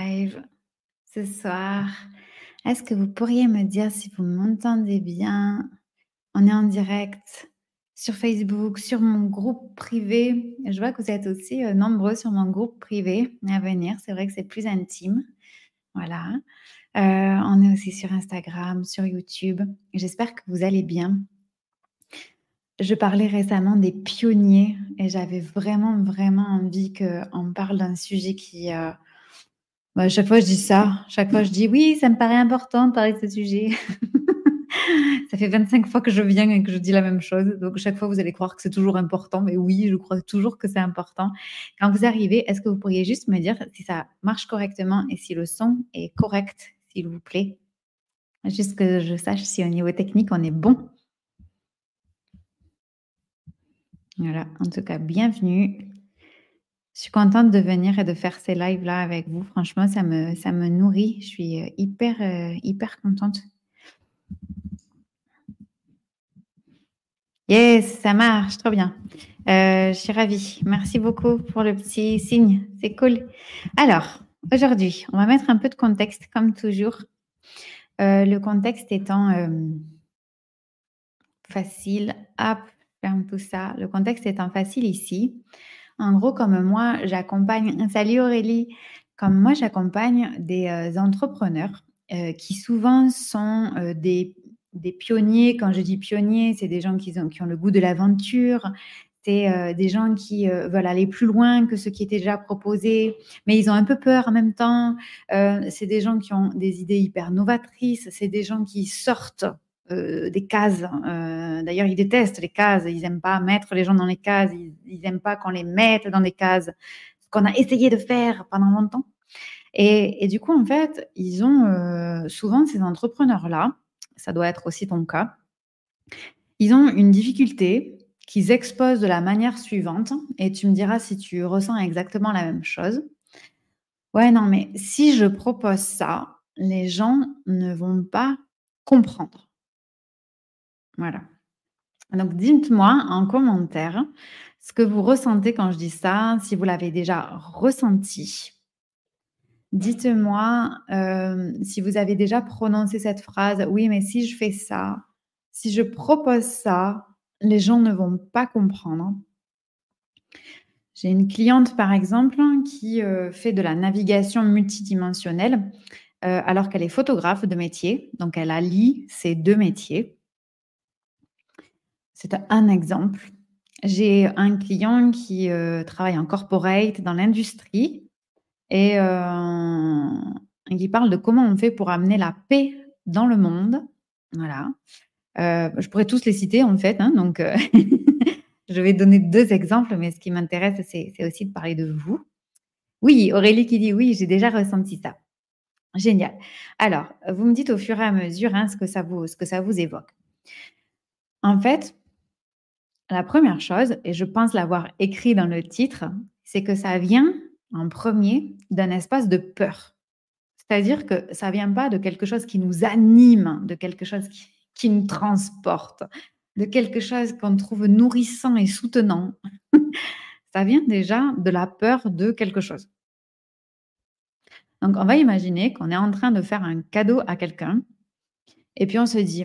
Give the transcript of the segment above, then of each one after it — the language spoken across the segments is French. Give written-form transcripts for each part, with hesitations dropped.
live ce soir. Est-ce que vous pourriez me dire si vous m'entendez bien? On est en direct sur Facebook, sur mon groupe privé. Je vois que vous êtes aussi nombreux sur mon groupe privé à venir. C'est vrai que c'est plus intime. Voilà. On est aussi sur Instagram, sur YouTube. J'espère que vous allez bien. Je parlais récemment des pionniers et j'avais vraiment envie qu'on parle d'un sujet qui... chaque fois je dis ça, chaque fois je dis oui, ça me paraît important de parler de ce sujet. Ça fait 25 fois que je viens et que je dis la même chose, donc chaque fois vous allez croire que c'est toujours important, mais oui, je crois toujours que c'est important. Quand vous arrivez, est-ce que vous pourriez juste me dire si ça marche correctement et si le son est correct, s'il vous plaît? Juste que je sache si au niveau technique on est bon. Voilà, en tout cas, bienvenue. Je suis contente de venir et de faire ces lives-là avec vous. Franchement, ça me nourrit. Je suis hyper contente. Yes, ça marche, trop bien. Je suis ravie. Merci beaucoup pour le petit signe. C'est cool. Alors, aujourd'hui, on va mettre un peu de contexte, comme toujours. Le contexte étant facile. Hop, ferme tout ça. Le contexte étant facile ici. En gros, comme moi, j'accompagne... Salut Aurélie. Comme moi, j'accompagne des entrepreneurs qui souvent sont des pionniers. Quand je dis pionniers, c'est des gens qui ont le goût de l'aventure. C'est des gens qui veulent aller plus loin que ce qui était déjà proposé, mais ils ont un peu peur en même temps. C'est des gens qui ont des idées hyper novatrices. C'est des gens qui sortent des cases. D'ailleurs, ils détestent les cases. Ils n'aiment pas mettre les gens dans les cases. Ils n'aiment pas qu'on les mette dans des cases. Ce qu'on a essayé de faire pendant longtemps. Et du coup, en fait, ils ont souvent ces entrepreneurs-là, ça doit être aussi ton cas, ils ont une difficulté qu'ils exposent de la manière suivante, et tu me diras si tu ressens exactement la même chose. Ouais, non, mais si je propose ça, les gens ne vont pas comprendre. Voilà. Donc, dites-moi en commentaire ce que vous ressentez quand je dis ça, si vous l'avez déjà ressenti. Dites-moi si vous avez déjà prononcé cette phrase. Oui, mais si je fais ça, si je propose ça, les gens ne vont pas comprendre. J'ai une cliente, par exemple, qui fait de la navigation multidimensionnelle alors qu'elle est photographe de métier. Donc, elle allie ces deux métiers. C'est un exemple. J'ai un client qui travaille en corporate dans l'industrie et qui parle de comment on fait pour amener la paix dans le monde. Voilà. Je pourrais tous les citer en fait, hein, donc je vais donner 2 exemples, mais ce qui m'intéresse, c'est aussi de parler de vous. Oui, Aurélie qui dit oui, j'ai déjà ressenti ça. Génial. Alors, vous me dites au fur et à mesure ce que ça vous évoque. En fait, la première chose, et je pense l'avoir écrit dans le titre, c'est que ça vient en premier d'un espace de peur. C'est-à-dire que ça vient pas de quelque chose qui nous anime, de quelque chose qui nous transporte, de quelque chose qu'on trouve nourrissant et soutenant. Ça vient déjà de la peur de quelque chose. Donc, on va imaginer qu'on est en train de faire un cadeau à quelqu'un et puis on se dit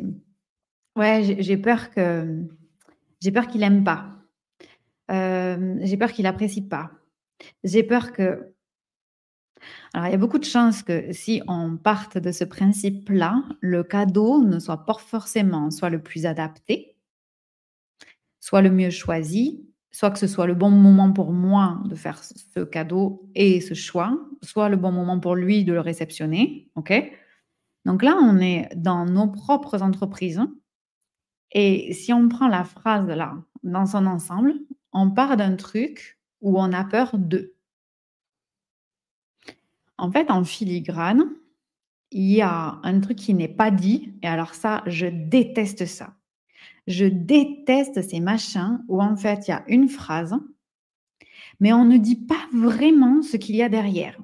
ouais, j'ai peur qu'il aime pas. J'ai peur qu'il apprécie pas. J'ai peur que... Alors, il y a beaucoup de chances que si on parte de ce principe-là, le cadeau ne soit pas forcément soit le plus adapté, soit le mieux choisi, soit que ce soit le bon moment pour moi de faire ce cadeau et ce choix, soit le bon moment pour lui de le réceptionner. OK? Donc là, on est dans nos propres entreprises. Et si on prend la phrase là, dans son ensemble, on part d'un truc où on a peur de. En fait, en filigrane, il y a un truc qui n'est pas dit. Et alors ça, je déteste ça. Je déteste ces machins où en fait, il y a une phrase, mais on ne dit pas vraiment ce qu'il y a derrière.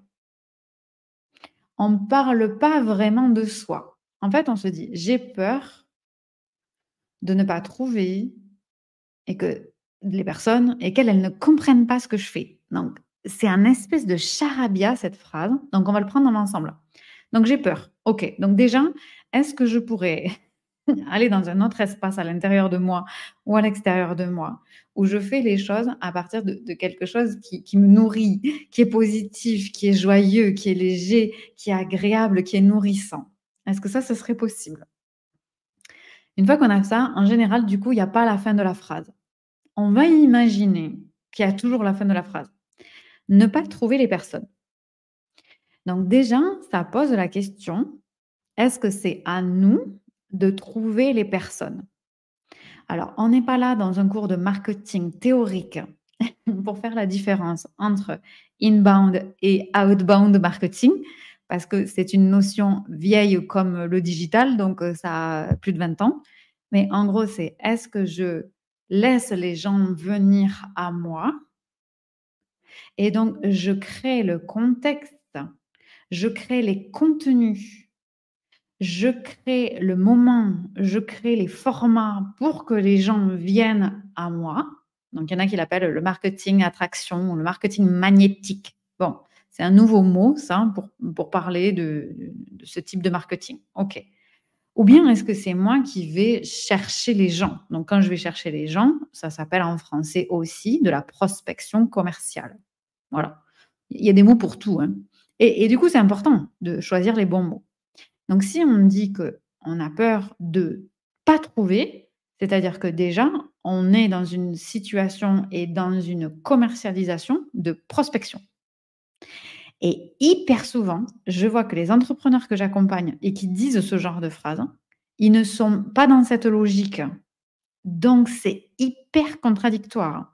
On ne parle pas vraiment de soi. En fait, on se dit, j'ai peur de ne pas trouver et que les personnes, et qu'elles ne comprennent pas ce que je fais. Donc, c'est un espèce de charabia cette phrase, donc on va le prendre dans l'ensemble. Donc j'ai peur. OK, donc déjà, est-ce que je pourrais aller dans un autre espace à l'intérieur de moi ou à l'extérieur de moi, où je fais les choses à partir de quelque chose qui me nourrit, qui est positif, qui est joyeux, qui est léger, qui est agréable, qui est nourrissant? Est-ce que ça, ce serait possible? Une fois qu'on a ça, en général, du coup, il y a pas la fin de la phrase. On va imaginer qu'il y a toujours la fin de la phrase. Ne pas trouver les personnes. Donc déjà, ça pose la question, est-ce que c'est à nous de trouver les personnes? Alors, on n'est pas là dans un cours de marketing théorique pour faire la différence entre inbound et outbound marketing, parce que c'est une notion vieille comme le digital, donc ça a plus de 20 ans. Mais en gros, c'est est-ce que je laisse les gens venir à moi et donc je crée le contexte, je crée les contenus, je crée le moment, je crée les formats pour que les gens viennent à moi. Donc, il y en a qui l'appellent le marketing attraction ou le marketing magnétique. Bon, c'est un nouveau mot, ça, pour parler de ce type de marketing. OK. Ou bien est-ce que c'est moi qui vais chercher les gens? Donc, quand je vais chercher les gens, ça s'appelle en français aussi de la prospection commerciale. Voilà. Il y a des mots pour tout, hein. Et du coup, c'est important de choisir les bons mots. Donc, si on dit qu'on a peur de pas trouver, c'est-à-dire que déjà, on est dans une situation et dans une commercialisation de prospection. Et hyper souvent, je vois que les entrepreneurs que j'accompagne et qui disent ce genre de phrase, ils ne sont pas dans cette logique. Donc, c'est hyper contradictoire.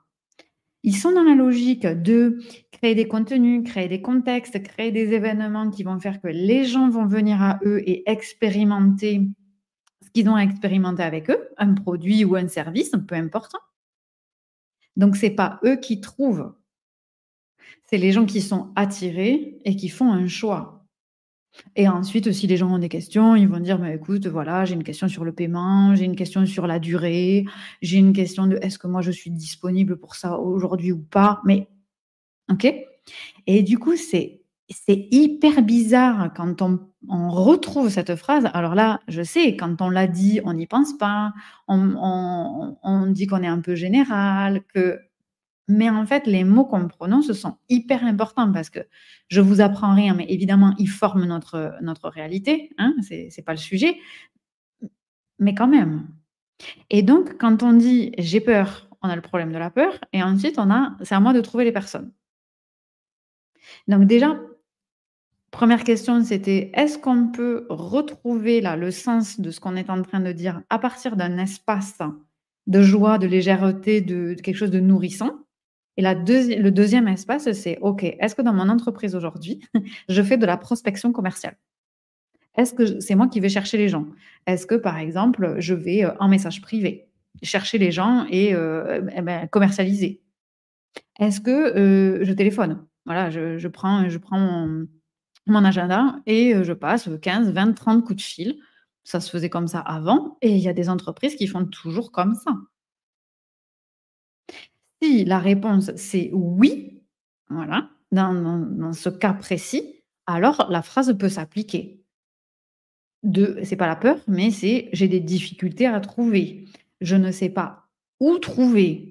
Ils sont dans la logique de créer des contenus, créer des contextes, créer des événements qui vont faire que les gens vont venir à eux et expérimenter ce qu'ils ont expérimenté avec eux, un produit ou un service, peu importe. Donc, c'est pas eux qui trouvent, c'est les gens qui sont attirés et qui font un choix. Et ensuite, si les gens ont des questions, ils vont dire: «Bah, écoute, voilà, j'ai une question sur le paiement, j'ai une question sur la durée, j'ai une question de est-ce que moi je suis disponible pour ça aujourd'hui ou pas?» Mais OK. Et du coup, c'est hyper bizarre quand on retrouve cette phrase. Alors là, je sais, quand on l'a dit, on n'y pense pas, on dit qu'on est un peu général, mais en fait, les mots qu'on prononce sont hyper importants parce que je vous apprends rien, mais évidemment, ils forment notre réalité, hein, c'est pas le sujet, mais quand même. Et donc quand on dit: «J'ai peur», on a le problème de la peur et ensuite on a: «C'est à moi de trouver les personnes». Donc déjà, première question, c'était est-ce qu'on peut retrouver là le sens de ce qu'on est en train de dire à partir d'un espace de joie, de légèreté, de quelque chose de nourrissant? Et le deuxième espace, c'est OK, est-ce que dans mon entreprise aujourd'hui, je fais de la prospection commerciale? Est-ce que c'est moi qui vais chercher les gens? Est-ce que par exemple, je vais en message privé chercher les gens et ben, commercialiser? Est-ce que je téléphone? Voilà, je prends mon agenda et je passe 15, 20, 30 coups de fil. Ça se faisait comme ça avant et il y a des entreprises qui font toujours comme ça. Si la réponse c'est «oui», voilà, dans ce cas précis, alors la phrase peut s'appliquer. C'est pas la peur, mais c'est: «J'ai des difficultés à trouver. Je ne sais pas où trouver».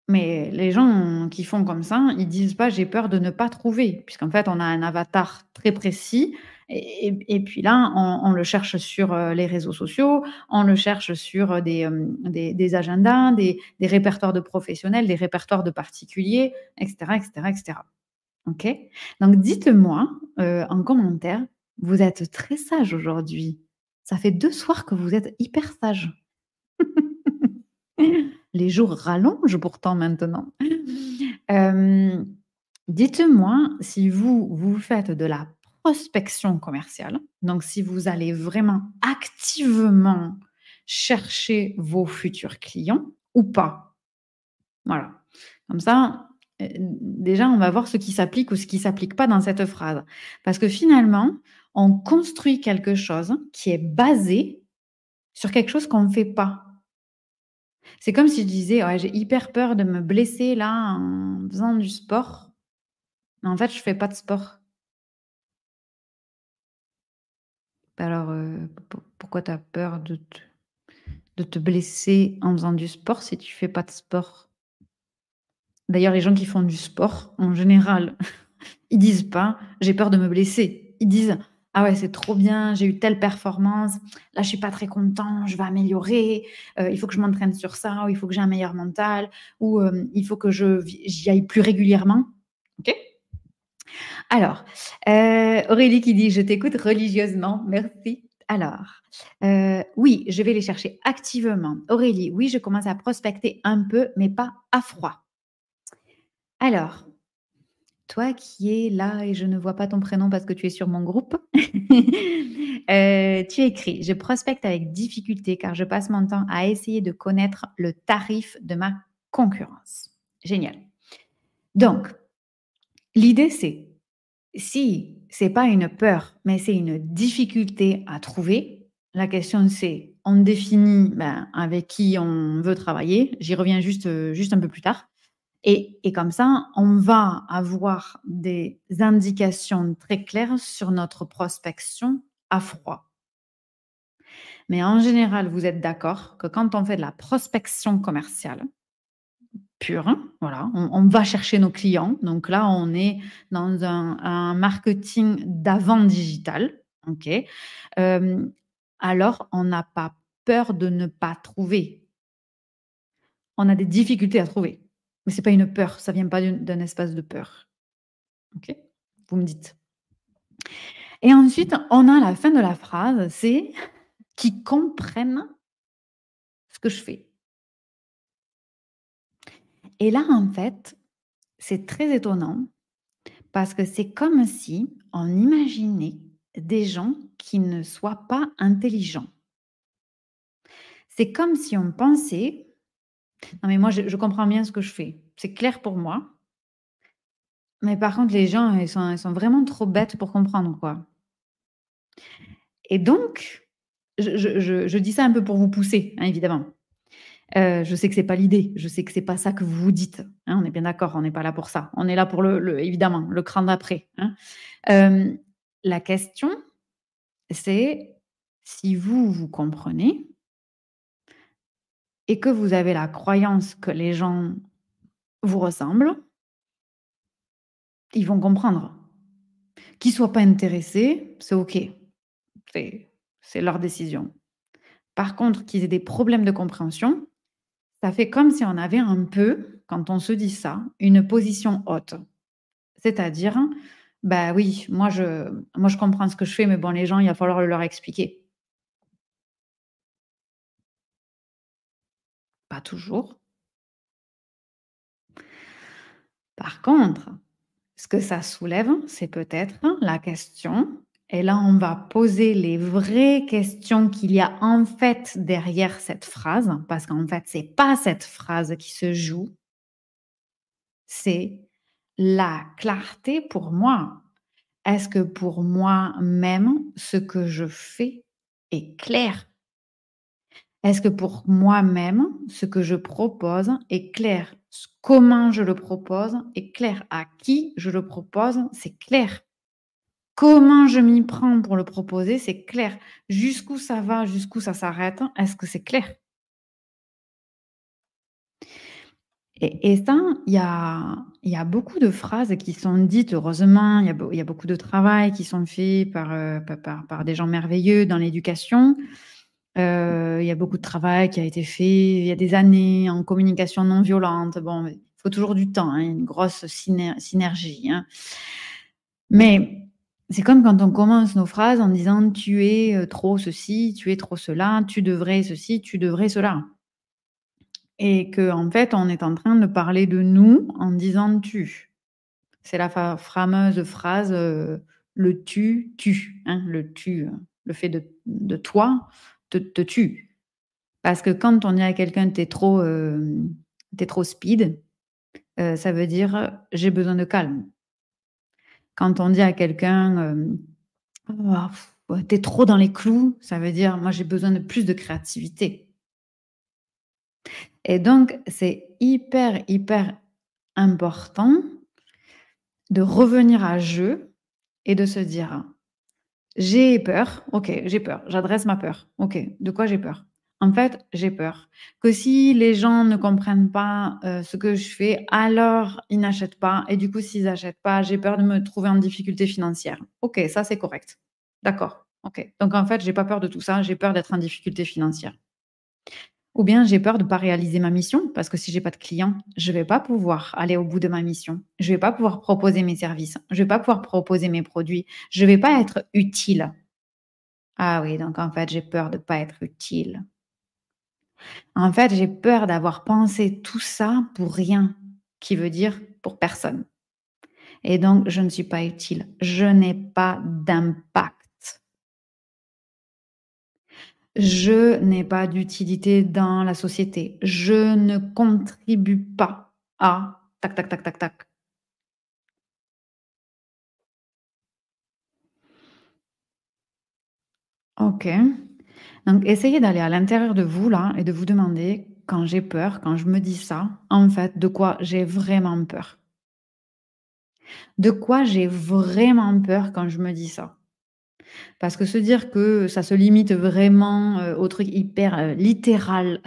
Mais les gens qui font comme ça, ils disent pas: «J'ai peur de ne pas trouver», puisqu'en fait, on a un avatar très précis et puis là, on le cherche sur, les réseaux sociaux, on le cherche sur, des agendas, des répertoires de professionnels, des répertoires de particuliers et cetera et cetera et cetera. OK? Donc dites-moi, en commentaire, vous êtes très sage aujourd'hui. Ça fait 2 soirs que vous êtes hyper sage. Les jours rallongent pourtant maintenant. Hem, dites-moi si vous faites de la prospection commerciale, donc si vous allez vraiment activement chercher vos futurs clients ou pas. Voilà. Comme ça, déjà on va voir ce qui s'applique ou ce qui s'applique pas dans cette phrase. Parce que finalement, on construit quelque chose qui est basé sur quelque chose qu'on ne fait pas. C'est comme si je disais: «Ouais, j'ai hyper peur de me blesser là en faisant du sport». Mais en fait, je fais pas de sport. Alors, pourquoi tu as peur de te blesser en faisant du sport si tu fais pas de sport? D'ailleurs, les gens qui font du sport, en général, ils disent pas: «J'ai peur de me blesser». Ils disent: «Ah ouais, c'est trop bien, j'ai eu telle performance, là je suis pas très content, je vais améliorer, il faut que je m'entraîne sur ça, ou il faut que j'ai un meilleur mental, ou il faut que j'y aille plus régulièrement». OK? Alors, Aurélie qui dit: «Je t'écoute religieusement, merci». Alors, oui, je vais les chercher activement. Aurélie: «Oui, je commence à prospecter un peu, mais pas à froid». Alors, toi qui es là et je ne vois pas ton prénom parce que tu es sur mon groupe, tu écris: «Je prospecte avec difficulté car je passe mon temps à essayer de connaître le tarif de ma concurrence». Génial. Donc, l'idée c'est, si c'est pas une peur, mais c'est une difficulté à trouver, la question c'est, on définit, ben, avec qui on veut travailler. J'y reviens juste un peu plus tard. Et comme ça, on va avoir des indications très claires sur notre prospection à froid. Mais en général, vous êtes d'accord que quand on fait de la prospection commerciale pure, hein, voilà, on va chercher nos clients. Donc là, on est dans un marketing d'avant digital, OK? Hem, alors on n'a pas peur de ne pas trouver. On a des difficultés à trouver. Mais c'est pas une peur, ça vient pas d'un espace de peur. OK? Vous me dites. Et ensuite, on a la fin de la phrase, c'est qu'ils comprennent ce que je fais. Et là, en fait, c'est très étonnant parce que c'est comme si on imaginait des gens qui ne soient pas intelligents. C'est comme si on pensait, non mais moi je comprends bien ce que je fais, c'est clair pour moi, mais par contre les gens ils sont vraiment trop bêtes pour comprendre quoi. Et donc, je dis ça un peu pour vous pousser, hein, évidemment. Je sais que c'est pas l'idée, je sais que c'est pas ça que vous vous dites, hein, on est bien d'accord, on n'est pas là pour ça. On est là pour le évidemment, le cran d'après, hein. Hem, la question, c'est si vous, vous comprenez et que vous avez la croyance que les gens vous ressemblent, ils vont comprendre. Qu'ils soient pas intéressés, c'est OK, c'est c'est leur décision. Par contre, qu'ils aient des problèmes de compréhension, ça fait comme si on avait un peu, quand on se dit ça, une position haute. C'est-à-dire, bah oui, moi je comprends ce que je fais, mais bon, les gens, il va falloir le leur expliquer. Pas toujours. Par contre, ce que ça soulève, c'est peut-être la question, et là on va poser les vraies questions qu'il y a en fait derrière cette phrase, parce qu'en fait, c'est pas cette phrase qui se joue, c'est la clarté pour moi. Est-ce que pour moi-même, ce que je fais est clair? Est-ce que pour moi-même, ce que je propose est clair? Comment je le propose est clair? À qui je le propose, c'est clair? Comment je m'y prends pour le proposer, c'est clair? Jusqu'où ça va, jusqu'où ça s'arrête, est-ce que c'est clair? Et ça, il y a beaucoup de phrases qui sont dites, heureusement, il y a beaucoup de travail qui sont faits par des gens merveilleux dans l'éducation. Il y a beaucoup de travail qui a été fait il y a des années en communication non violente. Bon, il faut toujours du temps, hein, une grosse synergie, hein. Mais c'est comme quand on commence nos phrases en disant: «Tu es, trop ceci, tu es trop cela, tu devrais ceci, tu devrais cela». Et qu'en fait, on est en train de parler de nous en disant «tu». C'est la fameuse phrase, le «tu tue», hein, le «tu», le fait de toi te tue. Parce que quand on dit à quelqu'un: «Tu es trop speed», ça veut dire: «J'ai besoin de calme». Quand on dit à quelqu'un, «Oh, ouais, tu es trop dans les clous», ça veut dire: «Moi, j'ai besoin de plus de créativité». Et donc c'est hyper, hyper important de revenir à «je» et de se dire: «J'ai peur, OK, j'ai peur». J'adresse ma peur. OK, de quoi j'ai peur? En fait, j'ai peur que si les gens ne comprennent pas, ce que je fais, alors ils n'achètent pas et du coup, s'ils achètent pas, j'ai peur de me trouver en difficulté financière. OK, ça c'est correct. D'accord, OK. Donc en fait, j'ai pas peur de tout ça, j'ai peur d'être en difficulté financière. Ou bien j'ai peur de pas réaliser ma mission parce que si j'ai pas de clients, je vais pas pouvoir aller au bout de ma mission. Je vais pas pouvoir proposer mes services. Je vais pas pouvoir proposer mes produits. Je vais pas être utile. Ah oui, donc en fait, j'ai peur de pas être utile. En fait, j'ai peur d'avoir pensé tout ça pour rien, qui veut dire pour personne. Et donc, je ne suis pas utile. Je n'ai pas d'impact. Je n'ai pas d'utilité dans la société. Je ne contribue pas à tac, tac, tac, tac, tac. OK. Donc, essayez d'aller à l'intérieur de vous, là, et de vous demander, quand j'ai peur, quand je me dis ça, en fait, de quoi j'ai vraiment peur. De quoi j'ai vraiment peur quand je me dis ça? Parce que se dire que ça se limite vraiment, au truc hyper, littéral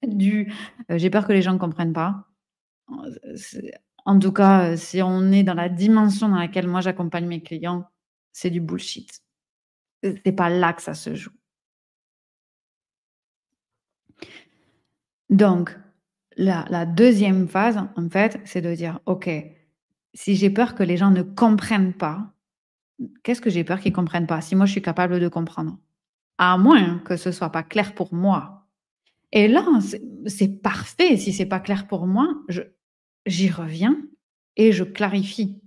du, «J'ai peur que les gens ne comprennent pas», c'est en tout cas, si on est dans la dimension dans laquelle moi j'accompagne mes clients, c'est du bullshit. C'est pas là que ça se joue. Donc la 2e phase, en fait, c'est de dire: «OK, si j'ai peur que les gens ne comprennent pas, qu'est-ce que j'ai peur qu'ils comprennent pas? Si moi je suis capable de comprendre?» À moins que ce soit pas clair pour moi. Et là, c'est parfait si c'est pas clair pour moi, j'y reviens et je clarifie.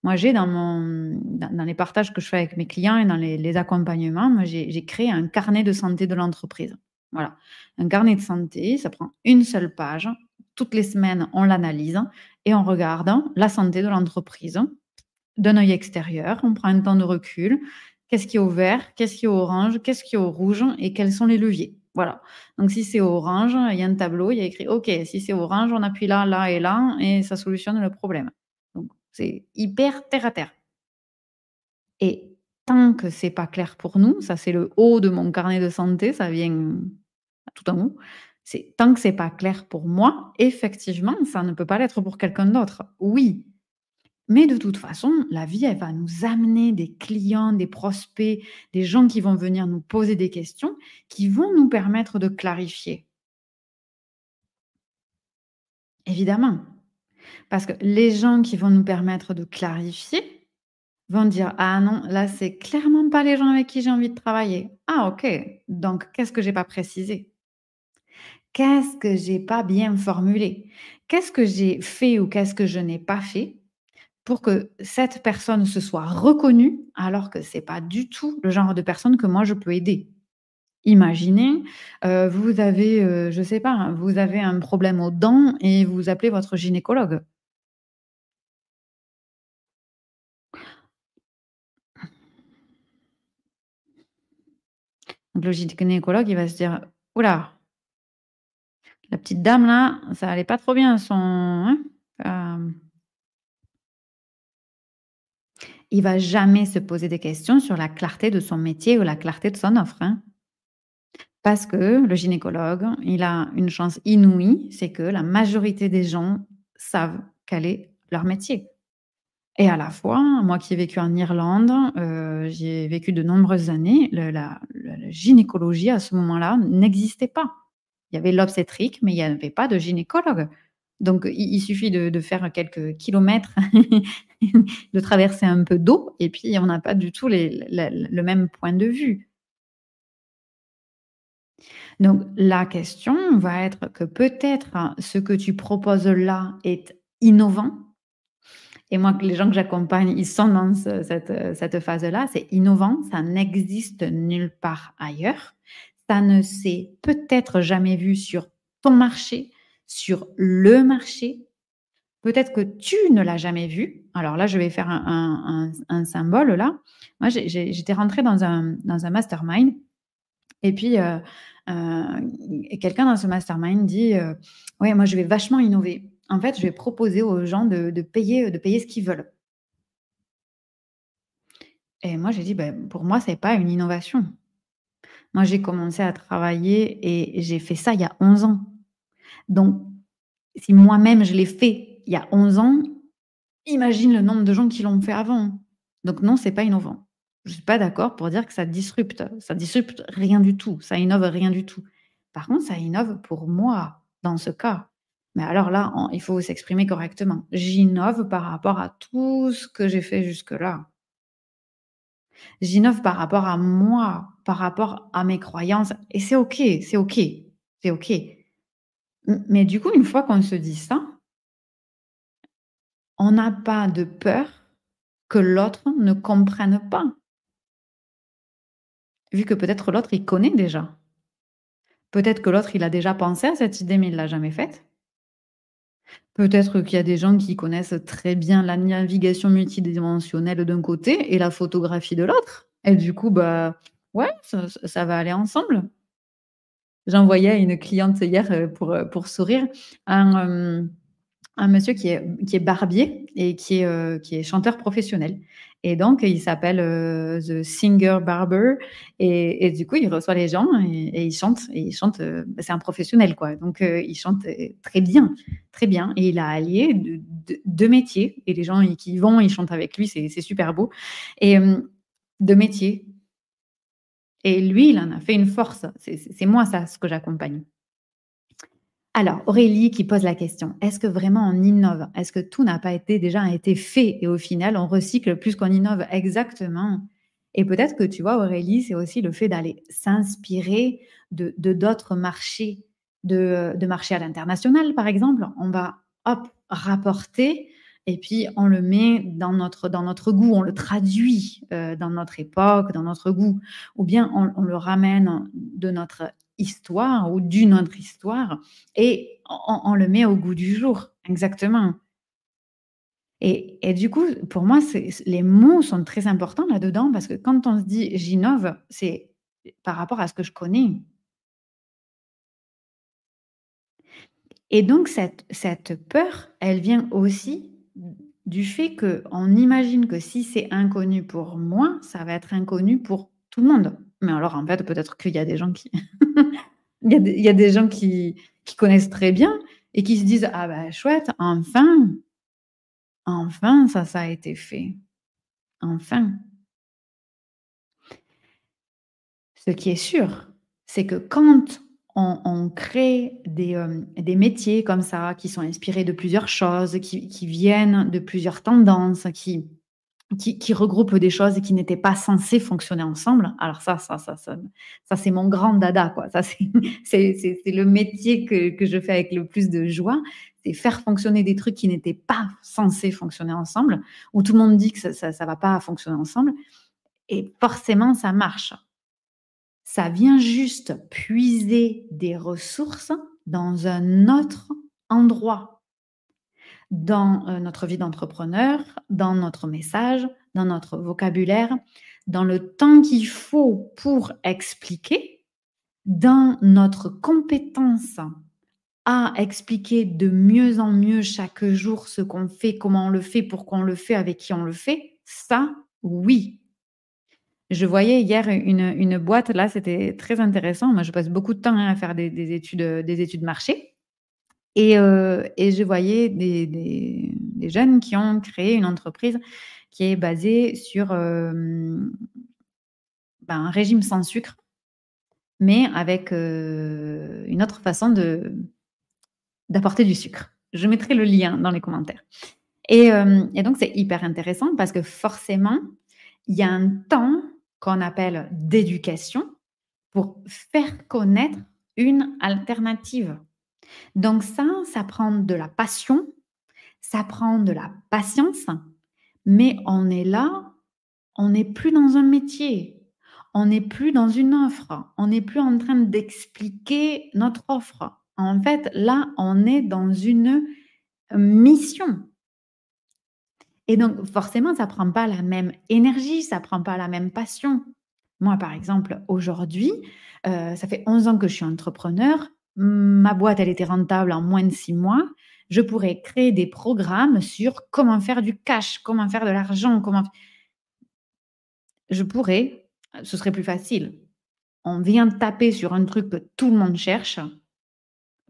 Moi, j'ai dans les partages que je fais avec mes clients et dans les accompagnements, moi, j'ai créé un carnet de santé de l'entreprise. Voilà, un carnet de santé, ça prend une seule page. Toutes les semaines, on l'analyse et on regarde la santé de l'entreprise d'un œil extérieur. On prend un temps de recul. Qu'est-ce qui est au vert? Qu'est-ce qui est orange? Qu'est-ce qui est au rouge? Et quels sont les leviers? Voilà. Donc, si c'est orange, il y a un tableau, il y a écrit OK, si c'est orange, on appuie là, là et là, et ça solutionne le problème. Donc, c'est hyper terre à terre. Et tant que c'est pas clair pour nous, ça c'est le haut de mon carnet de santé, ça vient tout en haut. C'est tant que c'est pas clair pour moi, effectivement, ça ne peut pas l'être pour quelqu'un d'autre. Oui, mais de toute façon, la vie, elle va nous amener des clients, des prospects, des gens qui vont venir nous poser des questions, qui vont nous permettre de clarifier. Évidemment, parce que les gens qui vont nous permettre de clarifier vont dire: «Ah non, là, c'est clairement pas les gens avec qui j'ai envie de travailler. Ah OK, donc qu'est-ce que j'ai pas précisé? Qu'est-ce que j'ai pas bien formulé? Qu'est-ce que j'ai fait ou qu'est-ce que je n'ai pas fait pour que cette personne se soit reconnue, alors que c'est pas du tout le genre de personne que moi je peux aider. Imaginez, vous avez, je sais pas, hein, vous avez un problème aux dents et vous appelez votre gynécologue. Donc le gynécologue, il va se dire: «Ouh là, la petite dame là, ça allait pas trop bien son hein?» hem, il va jamais se poser des questions sur la clarté de son métier ou la clarté de son offre, hein. Parce que le gynécologue, il a une chance inouïe, c'est que la majorité des gens savent quel est leur métier. Et à la fois, moi qui ai vécu en Irlande, j'y ai vécu de nombreuses années, la gynécologie à ce moment-là n'existait pas. Il y avait l'obstétrique, mais il y avait pas de gynécologue. Donc il suffit de faire quelques kilomètres, de traverser un peu d'eau et puis on n'a pas du tout le même point de vue. Donc la question va être que peut-être, hein, ce que tu proposes là est innovant et moi que les gens que j'accompagne, ils sont dans cette phase-là, c'est innovant, ça n'existe nulle part ailleurs. Ça ne s'est peut-être jamais vu sur ton marché, sur le marché. Peut-être que tu ne l'as jamais vu. Alors là, je vais faire un symbole là. Moi, j'étais rentrée dans un mastermind et puis, et quelqu'un dans ce mastermind dit: «Ouais, moi je vais vachement innover». en fait, je vais proposer aux gens de payer ce qu'ils veulent. Et moi, j'ai dit: «Ben, pour moi, c'est pas une innovation». Moi, j'ai commencé à travailler et j'ai fait ça il y a 11 ans. Donc si moi-même je l'ai fait il y a 11 ans, imagine le nombre de gens qui l'ont fait avant. Donc non, c'est pas innovant. Je suis pas d'accord pour dire que ça disrupte. Ça disrupte rien du tout, ça innove rien du tout. Par contre, ça innove pour moi, dans ce cas. Mais alors là, il faut s'exprimer correctement. J'innove par rapport à tout ce que j'ai fait jusque-là. J'innove par rapport à moi, par rapport à mes croyances et c'est OK, c'est OK, c'est OK. Mais du coup, une fois qu'on se dit ça, on n'a pas de peur que l'autre ne comprenne pas, vu que peut-être l'autre, il connaît déjà. Peut-être que l'autre, il a déjà pensé à cette idée, mais il l'a jamais faite. Peut-être qu'il y a des gens qui connaissent très bien la navigation multidimensionnelle d'un côté et la photographie de l'autre. Et du coup, bah, ouais, ça va aller ensemble. J'envoyais à une cliente hier, pour sourire, un, un monsieur qui est barbier et qui est chanteur professionnel et donc il s'appelle, The Singer Barber et du coup, il reçoit les gens et il chante, bah, c'est un professionnel, quoi, donc il chante, très bien et il a allié de 2 métiers et les gens qui vont, ils chantent avec lui, c'est super beau et 2 métiers et lui, il en a fait une force. C'est moi ça, ce que j'accompagne. Alors, Aurélie qui pose la question, est-ce que vraiment on innove? Est-ce que tout n'a pas déjà été fait et au final on recycle plus qu'on innove? Exactement. Et peut-être que tu vois, Aurélie, c'est aussi le fait d'aller s'inspirer de d'autres marchés, de marchés à l'international, par exemple. On va, hop, rapporter et puis on le met dans notre goût, on le traduit dans notre époque, dans notre goût, ou bien on le ramène de notre histoire ou d'une autre histoire et on le met au goût du jour. Exactement. Et du coup, pour moi, les mots sont très importants là-dedans parce que quand on se dit j'innove, c'est par rapport à ce que je connais. Et donc, cette peur, elle vient aussi du fait qu'on imagine que si c'est inconnu pour moi, ça va être inconnu pour tout le monde. Mais alors, en fait, peut-être qu'il y a des gens qui, il y a des gens qui connaissent très bien et qui se disent: «Ah bah chouette, enfin, enfin ça a été fait, enfin». Ce qui est sûr, c'est que quand on crée des métiers comme ça, qui sont inspirés de plusieurs choses, qui viennent de plusieurs tendances, qui regroupent des choses qui n'étaient pas censées fonctionner ensemble. Alors ça c'est mon grand dada, quoi. Ça, c'est c'est le métier que je fais avec le plus de joie. C'est faire fonctionner des trucs qui n'étaient pas censés fonctionner ensemble, où tout le monde dit que ça va pas fonctionner ensemble et forcément ça marche. Ça vient juste puiser des ressources dans un autre endroit, dans, notre vie d'entrepreneur, dans notre message, dans notre vocabulaire, dans le temps qu'il faut pour expliquer, dans notre compétence à expliquer de mieux en mieux chaque jour ce qu'on fait, comment on le fait, pourquoi on le fait, avec qui on le fait, ça, oui. Je voyais hier une boîte, là, c'était très intéressant. Moi, je passe beaucoup de temps, hein, à faire des études marché et je voyais des jeunes qui ont créé une entreprise qui est basée sur, un régime sans sucre, mais avec, une autre façon d'apporter du sucre. Je mettrai le lien dans les commentaires et donc c'est hyper intéressant parce que forcément, il y a un temps qu'on appelle d'éducation pour faire connaître une alternative. Donc ça prend de la passion, ça prend de la patience, mais on est là, on n'est plus dans un métier, on n'est plus dans une offre, on n'est plus en train d'expliquer notre offre. En fait, là, on est dans une mission. Et donc, forcément, ça prend pas la même énergie, ça prend pas la même passion. Moi, par exemple, aujourd'hui, ça fait 11 ans que je suis entrepreneur. Ma boîte, elle était rentable en moins de 6 mois. Je pourrais créer des programmes sur comment faire du cash, comment faire de l'argent, comment je pourrais, ce serait plus facile. On vient taper sur un truc que tout le monde cherche,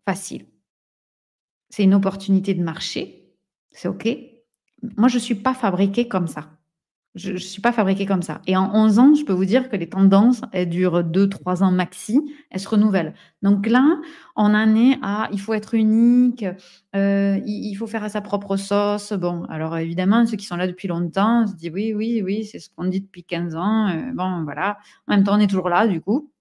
facile. C'est une opportunité de marché, c'est OK. Moi, je suis pas fabriquée comme ça. Je suis pas fabriquée comme ça et en 11 ans, je peux vous dire que les tendances, elles durent 2-3 ans maxi, elles se renouvellent. Donc là, on en est à il faut être unique, il faut faire à sa propre sauce. Bon, alors évidemment, ceux qui sont là depuis longtemps se disent: «Oui, oui, oui, c'est ce qu'on dit depuis 15 ans», bon voilà. En même temps, on est toujours là du coup.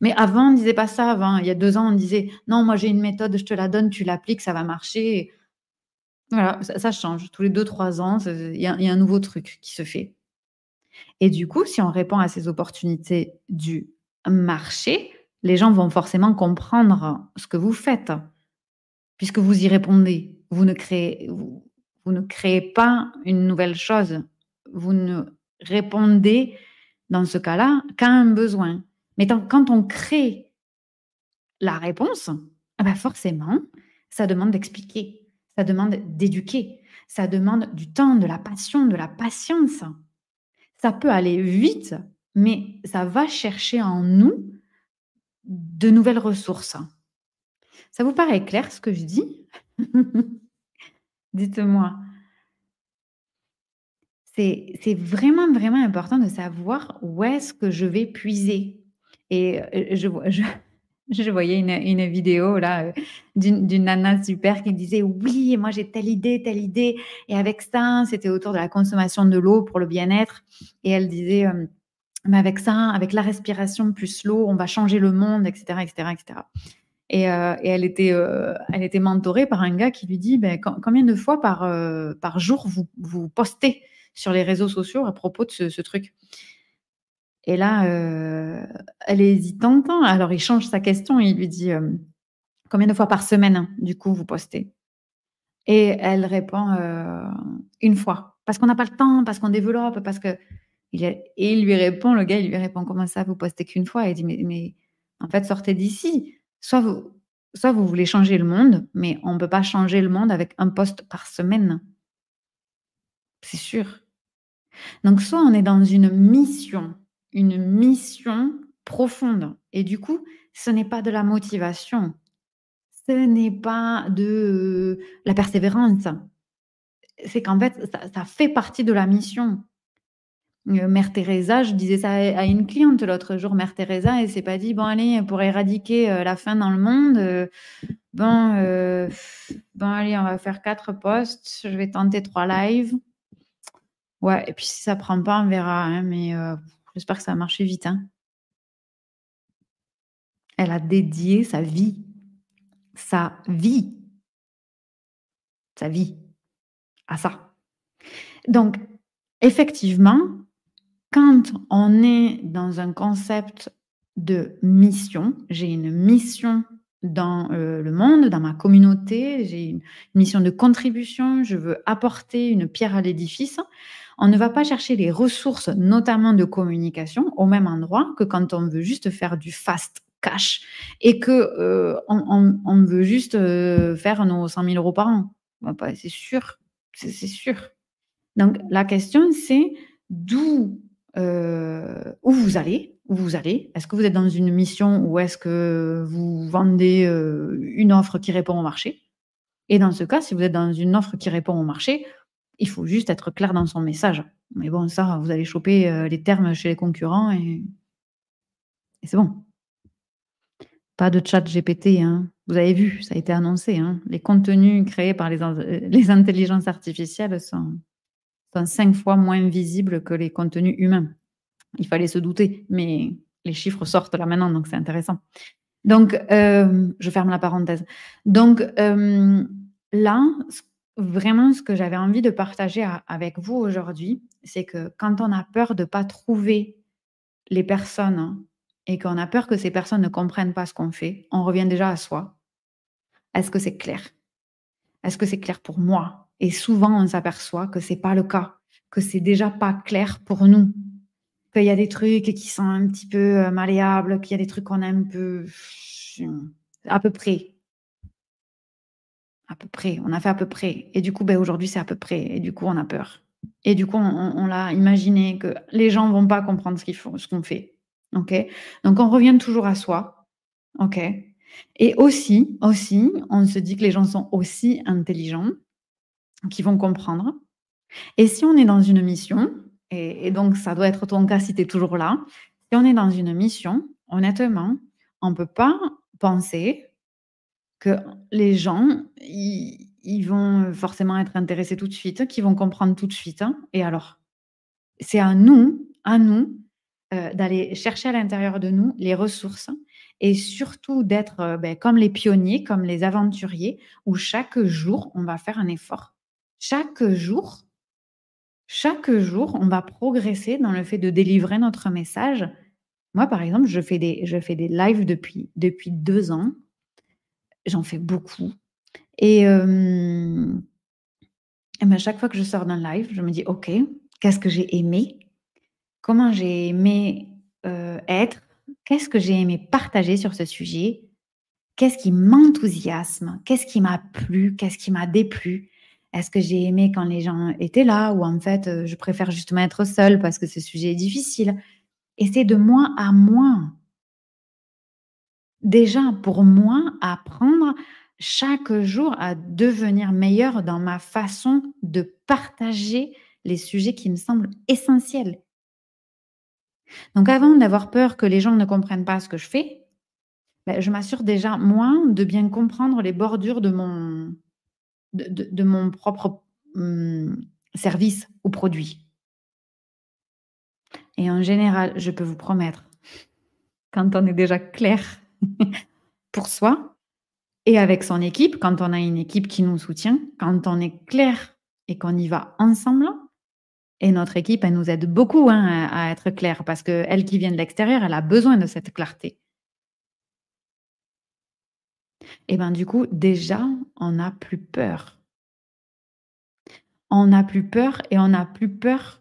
Mais avant, on disait pas ça avant. Il y a 2 ans, on disait: «Non, moi j'ai une méthode, je te la donne, tu l'appliques, ça va marcher». Voilà, ça change. Tous les 2-3 ans, il y a un nouveau truc qui se fait. Et du coup, si on répond à ces opportunités du marché, les gens vont forcément comprendre ce que vous faites, puisque vous y répondez. Vous ne créez pas une nouvelle chose. Vous ne répondez, dans ce cas-là, qu'à un besoin. Mais quand on crée la réponse, ah bah forcément, ça demande d'expliquer, ça demande d'éduquer, ça demande du temps, de la passion, de la patience. Ça peut aller vite, mais ça va chercher en nous de nouvelles ressources. Ça vous paraît clair ce que je dis? Dites-moi. C'est vraiment, vraiment important de savoir où est-ce que je vais puiser et je voyais une vidéo là, d'une nana super qui disait: «Oui, moi j'ai telle idée et avec ça» c'était autour de la consommation de l'eau pour le bien-être et elle disait, «Mais avec ça, avec la respiration plus l'eau, on va changer le monde» et cetera et cetera et cetera et elle était mentorée par un gars qui lui dit: «Beh, combien de fois par jour vous postez sur les réseaux sociaux à propos de ce truc?» Et là, elle est hésitante, hein. Alors il change sa question et il lui dit, «Combien de fois par semaine, hein, du coup, vous postez?» Et elle répond, 1 fois. Parce qu'on n'a pas le temps, parce qu'on développe, parce que il lui répond, le gars, il lui répond: «Comment ça, vous postez qu'une fois?» Et il dit: «Mais en fait, sortez d'ici. Soit vous voulez changer le monde, mais on ne peut pas changer le monde avec un post par semaine, c'est sûr». Donc soit on est dans une mission profonde et du coup, ce n'est pas de la motivation, ce n'est pas de, la persévérance. C'est qu'en fait, ça fait partie de la mission. Mère Teresa, je disais ça à une cliente l'autre jour, Mère Teresa, elle s'est pas dit: «Bon allez, pour éradiquer, la faim dans le monde, bon, bon allez, on va faire 4 posts, je vais tenter 3 lives. Ouais et puis si ça prend pas, on verra, hein, mais j'espère que ça va marcher vite, hein». Elle a dédié sa vie, sa vie à ça. Donc effectivement, quand on est dans un concept de mission, j'ai une mission dans, le monde, dans ma communauté, j'ai une mission de contribution, je veux apporter une pierre à l'édifice. On ne va pas chercher les ressources, notamment de communication, au même endroit que quand on veut juste faire du fast cash et que, on veut juste, faire nos 100 000 € par an. Bah, c'est sûr, c'est sûr. Donc la question c'est d'où, où vous allez? Où vous allez? Est-ce que vous êtes dans une mission ou est-ce que vous vendez, une offre qui répond au marché? Et dans ce cas, si vous êtes dans une offre qui répond au marché, il faut juste être clair dans son message. Mais bon, ça, vous allez choper, les termes chez les concurrents et c'est bon. Pas de ChatGPT, hein. Vous avez vu, ça a été annoncé, hein. Les contenus créés par les intelligences artificielles sont 5 fois moins visibles que les contenus humains. Il fallait se douter, mais les chiffres sortent là maintenant, donc c'est intéressant. Donc, je ferme la parenthèse. Donc, là, vraiment ce que j'avais envie de partager avec vous aujourd'hui, c'est que quand on a peur de ne pas trouver les personnes et qu'on a peur que ces personnes ne comprennent pas ce qu'on fait, on revient déjà à soi. Est-ce que c'est clair? Est-ce que c'est clair pour moi? Et souvent, on s'aperçoit que c'est pas le cas, que c'est déjà pas clair pour nous. Qu'il y a des trucs qui sont un petit peu, malléables, qu'il y a des trucs qu'on a un peu à peu près, À peu près, on a fait à peu près. Et du coup, aujourd'hui, c'est à peu près. Et du coup, on a peur. Et du coup, on l'a imaginé que les gens vont pas comprendre ce qu'ils font, ce qu'on fait. OK? Donc on revient toujours à soi. OK? Et aussi, on se dit que les gens sont aussi intelligents, qu'ils vont comprendre. Et si on est dans une mission, et donc ça doit être ton cas si tu es toujours là, si on est dans une mission, honnêtement, on ne peut pas penser que les gens, ils vont forcément être intéressés tout de suite, qu'ils vont comprendre tout de suite, hein. Et alors? C'est à nous, d'aller chercher à l'intérieur de nous les ressources et surtout d'être, comme les pionniers, comme les aventuriers où chaque jour, on va faire un effort. Chaque jour chaque jour, on va progresser dans le fait de délivrer notre message. Moi, par exemple, je fais des lives depuis 2 ans. J'en fais beaucoup et chaque fois que je sors d'un live, je me dis: «OK, qu'est-ce que j'ai aimé? Comment j'ai aimé, être? Qu'est-ce que j'ai aimé partager sur ce sujet? Qu'est-ce qui m'enthousiasme? Qu'est-ce qui m'a plu? Qu'est-ce qui m'a déplu? Est-ce que j'ai aimé quand les gens étaient là ou en fait, je préfère justement être seule parce que ce sujet est difficile?» Et c'est de moins à moins. Déjà, pour moi, apprendre chaque jour à devenir meilleure dans ma façon de partager les sujets qui me semblent essentiels. Donc avant d'avoir peur que les gens ne comprennent pas ce que je fais, je m'assure déjà, moi, de bien comprendre les bordures de mon propre, service ou produit. Et en général, je peux vous promettre, quand on est déjà clair pour soi et avec son équipe, quand on a une équipe qui nous soutient, quand on est clair et qu'on y va ensemble, et notre équipe, elle nous aide beaucoup, hein, à être claire parce qu'elle qui vient de l'extérieur, elle a besoin de cette clarté. Et du coup, déjà, on n'a plus peur. On n'a plus peur et on n'a plus peur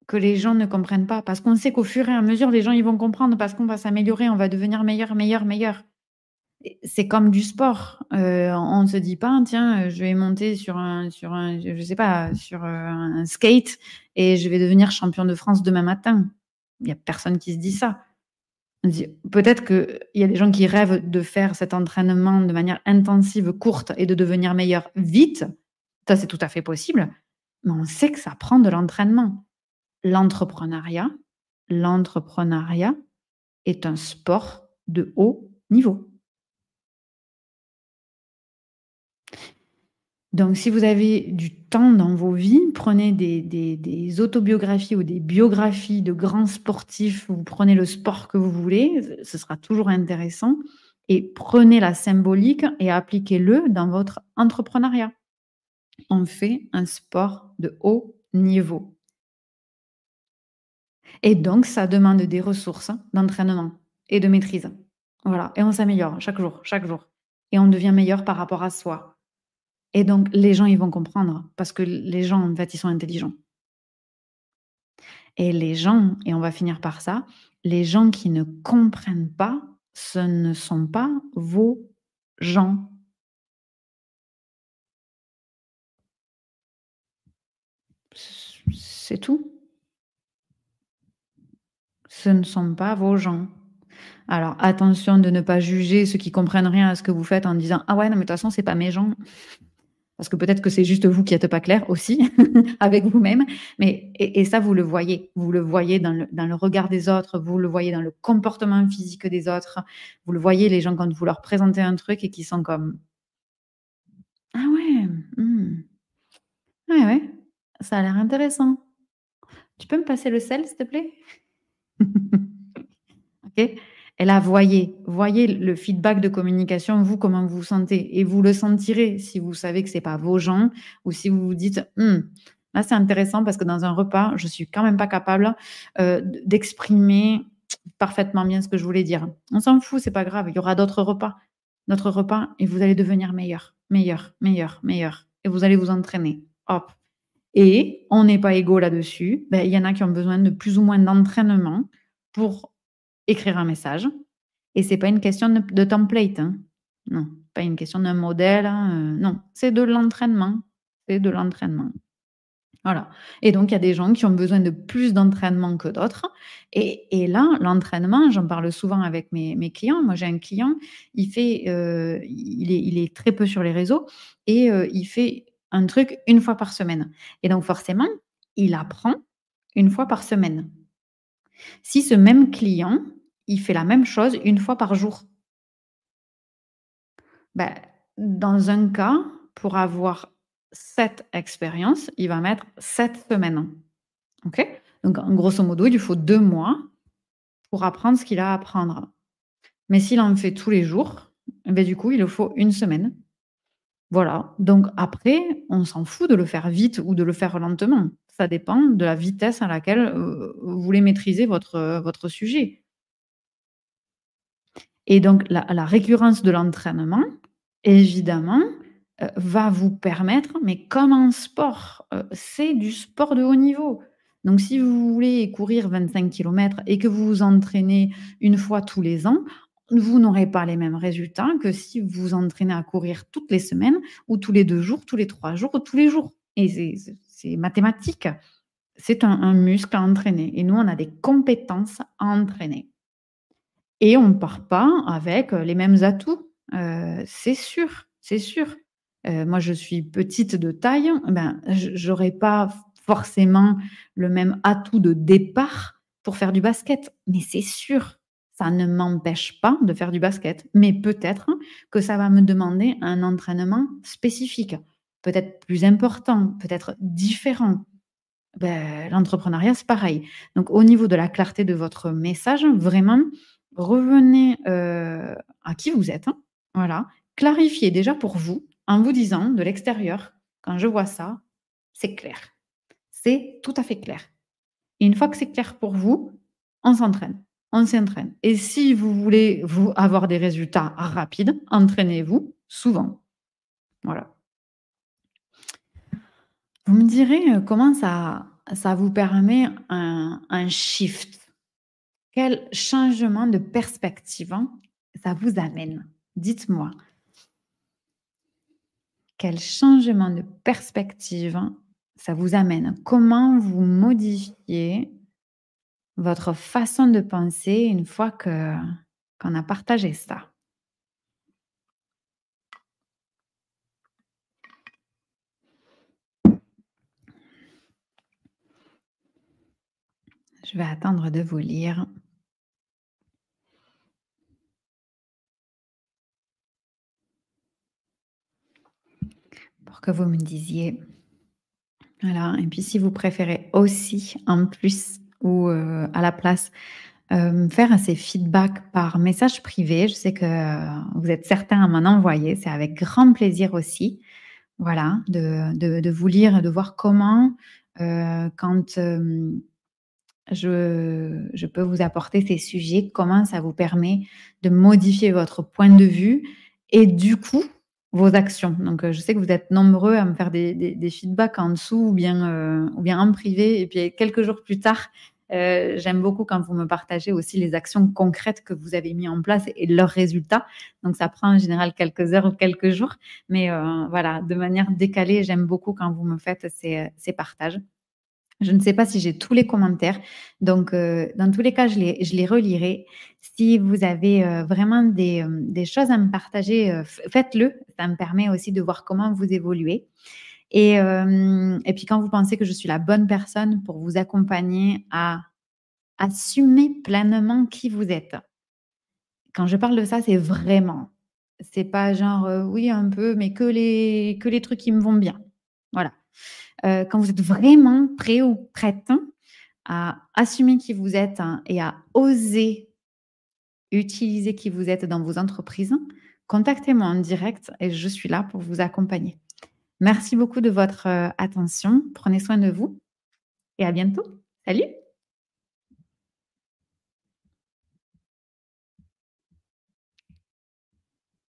que les gens ne comprennent pas parce qu'on sait qu'au fur et à mesure, les gens, ils vont comprendre parce qu'on va s'améliorer, on va devenir meilleur, meilleur, meilleur. Et c'est comme du sport, on ne se dit pas: «Tiens, je vais monter sur un je sais pas, sur, un skate et je vais devenir champion de France demain matin». Il y a personne qui se dit ça. On se dit peut-être qu'il y a des gens qui rêvent de faire cet entraînement de manière intensive, courte et de devenir meilleur vite. Ça, c'est tout à fait possible, mais on sait que ça prend de l'entraînement. L'entrepreneuriat l'entrepreneuriat est un sport de haut niveau. Donc si vous avez du temps dans vos vies, prenez des autobiographies ou des biographies de grands sportifs, vous prenez le sport que vous voulez, ce sera toujours intéressant et prenez la symbolique et appliquez-le dans votre entrepreneuriat. On fait un sport de haut niveau et donc ça demande des ressources d'entraînement et de maîtrise. Voilà et on s'améliore chaque jour et on devient meilleur par rapport à soi. Et donc les gens, ils vont comprendre parce que les gens, en fait, ils sont intelligents. Et les gens et on va finir par ça, les gens qui ne comprennent pas, ce ne sont pas vos gens. C'est tout. Ce ne sont pas vos gens. Alors attention de ne pas juger ceux qui comprennent rien à ce que vous faites en disant: «Ah ouais, non mais de toute façon, c'est pas mes gens». Parce que peut-être que c'est juste vous qui êtes pas clair aussi avec vous-même, mais et ça vous le voyez. Vous le voyez dans le regard des autres, vous le voyez dans le comportement physique des autres, vous le voyez les gens quand vous leur présentez un truc et qui sont comme: «Ah ouais, mmh, ouais, ouais, ça a l'air intéressant. Tu peux me passer le sel, s'il te plaît?» OK? Et là, voyez le feedback de communication, vous, comment vous vous sentez et vous le sentirez si vous savez que c'est pas vos gens ou si vous vous dites: là, c'est intéressant parce que dans un repas, je suis quand même pas capable, d'exprimer parfaitement bien ce que je voulais dire». On s'en fout, c'est pas grave, il y aura d'autres repas et vous allez devenir meilleur, meilleur, meilleur, meilleur et vous allez vous entraîner. Hop et on n'est pas égaux là-dessus. Il y en a qui ont besoin de plus ou moins d'entraînement pour écrire un message et c'est pas une question de template, hein. Non, pas une question d'un modèle, hein, non, c'est de l'entraînement, c'est de l'entraînement. Voilà, et donc il y a des gens qui ont besoin de plus d'entraînement que d'autres, et là, l'entraînement, j'en parle souvent avec mes clients. Moi, j'ai un client, il est très peu sur les réseaux, et il fait un truc une fois par semaine, et donc forcément, il apprend une fois par semaine. Si ce même client, il fait la même chose une fois par jour, bah, dans un cas, pour avoir cette expérience, il va mettre 7 semaines. OK? Donc en grosso modo, il lui faut 2 mois pour apprendre ce qu'il a à apprendre. Mais s'il en fait tous les jours, et beh, du coup, il lui faut une semaine. Voilà. Donc après, on s'en fout de le faire vite ou de le faire lentement. Ça dépend de la vitesse à laquelle, vous voulez maîtriser votre sujet. Et donc la récurrence de l'entraînement, évidemment, va vous permettre, mais comme en sport, c'est du sport de haut niveau. Donc si vous voulez courir 25 kilomètres et que vous vous entraînez une fois tous les ans, vous n'aurez pas les mêmes résultats que si vous vous entraînez à courir toutes les semaines ou tous les 2 jours, tous les 3 jours ou tous les jours, et c'est mathématique. C'est un muscle à entraîner, et nous, on a des compétences à entraîner. Et on ne part pas avec, les mêmes atouts, c'est sûr, c'est sûr. Moi, je suis petite de taille, ben, j'aurais pas forcément le même atout de départ pour faire du basket, mais c'est sûr, ça ne m'empêche pas de faire du basket. Mais peut-être que ça va me demander un entraînement spécifique, peut-être plus important, peut-être différent. L'entrepreneuriat, c'est pareil. Donc au niveau de la clarté de votre message, vraiment, revenez, à qui vous êtes, hein, voilà. Clarifiez déjà pour vous, en vous disant de l'extérieur: «Quand je vois ça, c'est clair». C'est tout à fait clair. Et une fois que c'est clair pour vous, on s'entraîne, on s'entraîne. Et si vous voulez vous avoir des résultats rapides, entraînez-vous souvent. Voilà. Vous me direz, comment ça vous permet un shift? Quel changement de perspective, hein, ça vous amène? Dites-moi, quel changement de perspective, hein, ça vous amène? Comment vous modifiez votre façon de penser une fois que qu'on a partagé ça? Je vais attendre de vous lire pour que vous me disiez. Voilà, et puis si vous préférez aussi en plus ou, à la place, faire ces feedbacks par message privé, je sais que, vous êtes certains à m'en envoyer, c'est avec grand plaisir aussi. Voilà, de vous lire et de voir comment, quand, je peux vous apporter ces sujets, comment ça vous permet de modifier votre point de vue et du coup, vos actions. Donc, je sais que vous êtes nombreux à me faire des feedbacks en dessous ou bien en privé, et puis quelques jours plus tard, j'aime beaucoup quand vous me partagez aussi les actions concrètes que vous avez mis en place et leurs résultats. Donc ça prend en général quelques heures ou quelques jours, mais voilà, de manière décalée, j'aime beaucoup quand vous me faites ces partages. Je ne sais pas si j'ai tous les commentaires, donc dans tous les cas, je les relirai. Si vous avez, vraiment des choses à me partager, faites-le. Ça me permet aussi de voir comment vous évoluez, et puis quand vous pensez que je suis la bonne personne pour vous accompagner à assumer pleinement qui vous êtes. Quand je parle de ça, c'est vraiment. C'est pas genre, oui un peu, mais que les trucs qui me vont bien. Voilà. Quand vous êtes vraiment prêt ou prête à assumer qui vous êtes, hein, et à oser utiliser qui vous êtes dans vos entreprises, contactez-moi en direct et je suis là pour vous accompagner. Merci beaucoup de votre, attention. Prenez soin de vous et à bientôt. Salut!